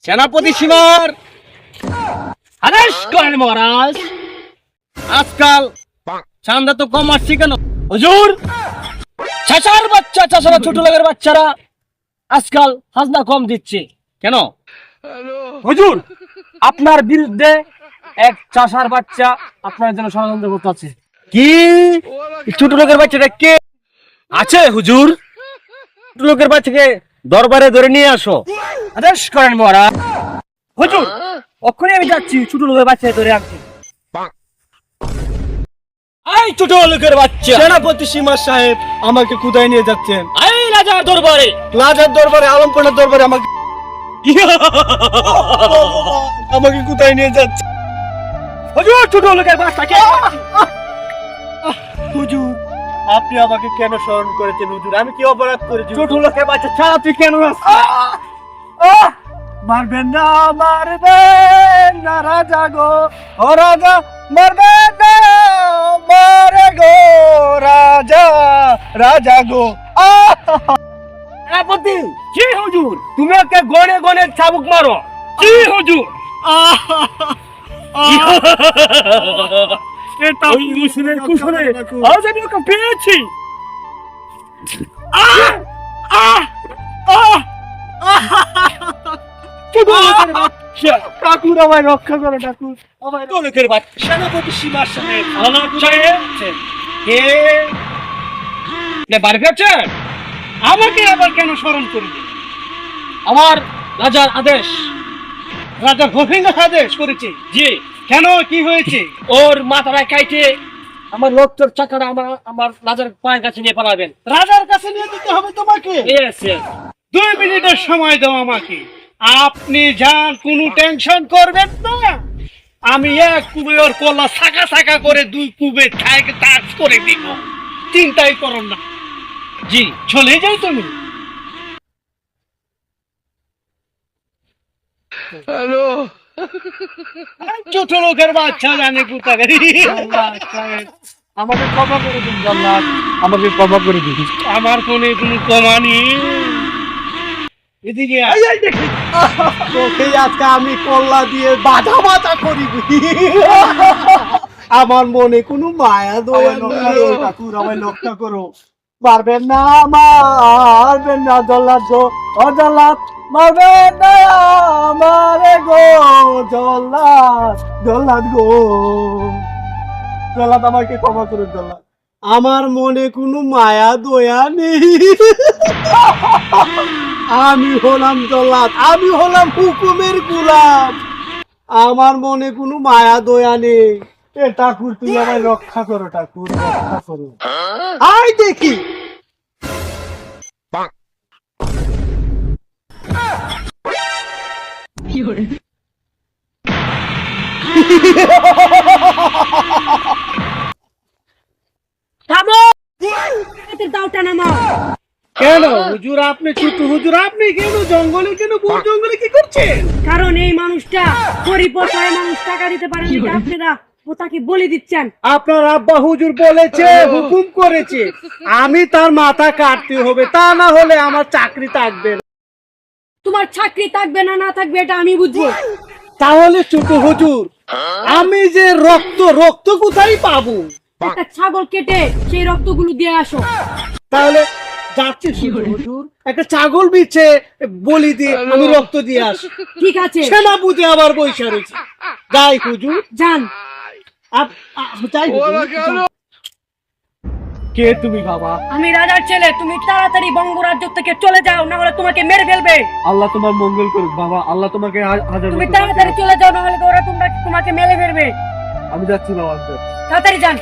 সেনাপতি সীমার আদেশ করেন মহারাজ। আজকাল চাঁদা তো কম আসছে কেন হুজুর? চাচার বাচ্চা, চাচারা ছোট লোকের বাচ্চারা আজকাল হাজনা কম দিচ্ছে কেন হুজুর? আপনার বিরুদ্ধে এক চাচার বাচ্চা আপনার জন্য ষড়যন্ত্র করতেছে। কি ছোট লোকের বাচ্চাটা কে আছে হুজুর? ছোট লোকের বাচ্চাকে দরবারে ধরে নিয়ে আসো। আদেশ করেন মহারাজ। হুজুর অক্ষরে আমি যাচ্ছি, ছোট লোকের বাচ্চা ধরে আনছি। এই ছোট লোকের বাচ্চা, সেনাপতি সীমা সাহেব আমাকে কোথায় নিয়ে যাচ্ছেন? এই রাজার দরবারে। রাজার দরবারে, আলমপনার দরবারে আমাকে আমাকে কোথায় নিয়ে যাচ্ছে? হুজুর ছোট লোকের বাচ্চাকে। হুজুর আপনি আমাকে কেন স্মরণ করেছেন হুজুর? আমি কি অপরাধ করেছি? ছোট লোকের বাচ্চা ছাড়া তুই কেন আসছিস? মারবেন না, মারবেন না রাজা গো, ও রাজা মারবেন না, মারে গো রাজা, রাজা গো। সেনাপতি কি হুজুর? তুমি ওকে গনে গনে চাবুক মারো। কি হুজুর? এটা মুসলিমের কুশলে আজ আমি ওকে পেয়েছি। ঠাকুর আমায় রক্ষা করো, ঠাকুর আমায় রক্ষা লোকের বাচ্চা। সেনাপতি সীমা সাহেব বাড়ি ফিরছেন? আমাকে আবার কেন স্মরণ করবে? আমার রাজার আদেশ, রাজা গোবিন্দ আদেশ করেছে। জি কেন, কি হয়েছে? ওর মাথাটা কাইটে আমার লোকটার চাকাটা আমার রাজার পায়ের কাছে নিয়ে পালাবেন। রাজার কাছে নিয়ে যেতে হবে তোমাকে? Yes, yes. 2 মিনিটের সময় দাও আমাকে। আপনি যান, কোনো টেনশন করবেন না। আমি এক কুবে ওর কলা ছাকা ছাকা করে 2 কুবে ঠাইকে টাচ করে দিব। চিন্তাই করো না। জি চলে যাই তুমি। হ্যালো, ছোট লোকের বাচ্চা জানে কোথায়। আমাকে ক্ষমা করে দিন জল্লাদ, আমাকে ক্ষমা করে দিন। আমার কোনো ক্ষমা নেই। এদিকে আয়। এই দেখি তোকে আজকে আমি কল্লা দিয়ে বাধা বাধা করিব। আমার মনে কোনো মায়া দয়া নেই, ঠাকুর আমায় রক্ষা করো। পারবেন না, মারবেন না জল্লাদ গো, ও জল্লাদ মারবেন না আমারে গো, জল্লাদ, জল্লাদ গো, জল্লাদ আমাকে ক্ষমা করুন জল্লাদ। আমার মনে কোনো মায়া দয়া নেই। আমি হলাম জল্লাদ, আমি হলাম হুকুমের গোলাম, আমার মনে কোনো মায়া দয়া নেই। এ ঠাকুর তুই আমায় রক্ষা করো, ঠাকুর রক্ষা করো। আয় দেখি দাওটা নামাও। কেন হুজুর আপনি ছোট হুজুর, আপনি কেন জঙ্গলে, কেন কোন জঙ্গলে কি করছেন? কারণ এই মানুষটা পরিপথায় মানুষ টাকা দিতে পারেন, আপনারা ও তাকে বলে দিচ্ছেন। আপনার আব্বা হুজুর বলেছে, হুকুম করেছে, আমি তার মাথা কাটতে হবে, তা না হলে আমার চাকরি থাকবে না। তোমার চাকরি থাকবে না না থাকবে এটা আমি বুঝবো। তাহলে ছোট হুজুর আমি যে রক্ত, রক্ত কোথায় পাবো? একটা ছাগল কেটে সেই রক্তগুলো দিয়ে আসো। তাহলে যাচ্ছি ছোট হুজুর, একটা ছাগল বিছে বলি দিয়ে আমি রক্ত দিয়ে আসি। ঠিক আছে, সেনাপতি আবার বৈশা রয়েছে, যাই হুজুর, যান। যাই হুজুর। কে তুমি বাবা? আমি রাজার ছেলে, তুমি তাড়াতাড়ি বঙ্গরাজ্য থেকে চলে যাও, না হলে তোমাকে মেরে ফেলবে। আল্লাহ তোমার মঙ্গল করুক বাবা, আল্লাহ তোমাকে হাজার তুমি বছর তাড়াতাড়ি চলে যাও, না হলে ওরা তোমাকে মেরে ফেলবে। আমি যাচ্ছি বাবা। তাড়াতাড়ি যান।